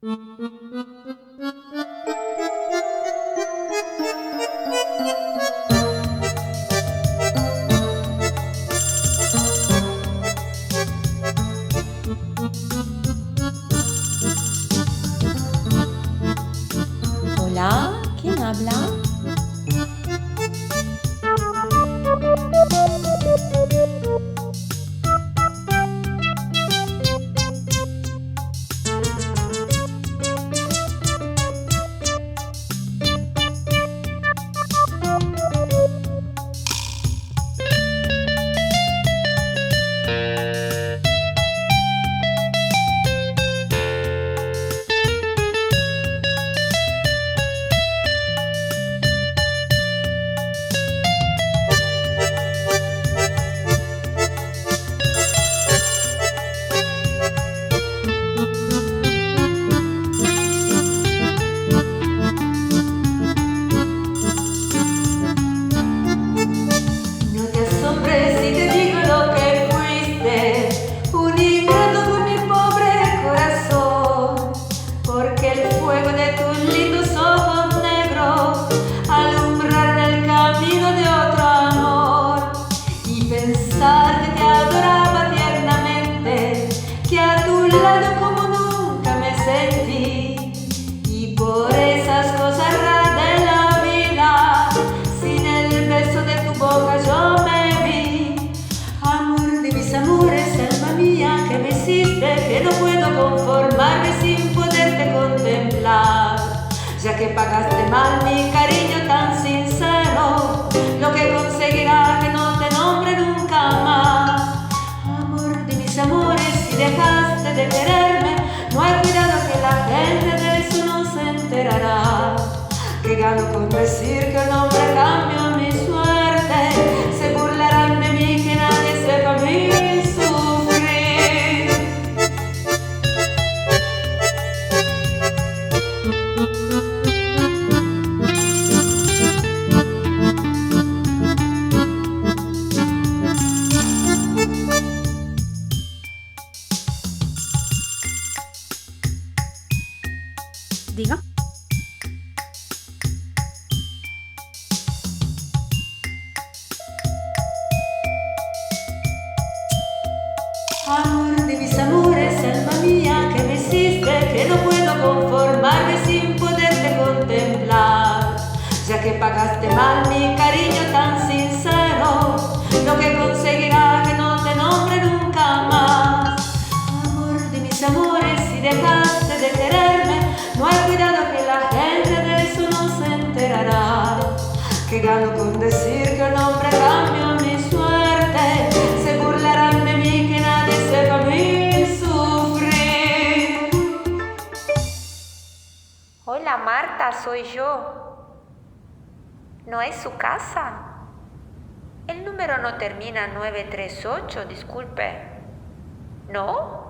Hola, ¿quién habla? No te asombres si te digo lo que fuiste, un ingrato con mi pobre corazón, porque el fuego de tus lindos ojos negros alumbraron el camino de otro amor, y pensar que te adoraba tiernamente, que a tu lado como nunca me sentí, y por esas cosas raras de la vida, sin el beso de tu boca yo me vi. Amor de mis amores, alma mía, que me hiciste, que no puedo conformarme sin poderte contemplar, ya que pagaste mal mi cariño tan sincero, lo que conseguirá que no te nombre nunca más. Amor de mis amores, si dejaste de quererme, no hay cuidado que la gente de eso no se enterará, que gano con decir que un hombre cambió mi suerte, se burlarán de mí, que nadie sepa mi sufrir. Diga. Amor de mis amores, alma mía, que me hiciste, que no puedo conformarme sin poderte contemplar, ya que pagaste mal mi cariño tan sincero, lo que conseguirá que no te nombre nunca más. Amor de mis amores, si dejaste de quererme, no hay cuidado que la gente de eso no se enterará, que gano con decir que un hombre cambió mi suerte, se burlarán de mí, que nadie sepa mi sufrir. Hola Marta, soy yo. ¿No es su casa? El número no termina en 938, disculpe. ¿No?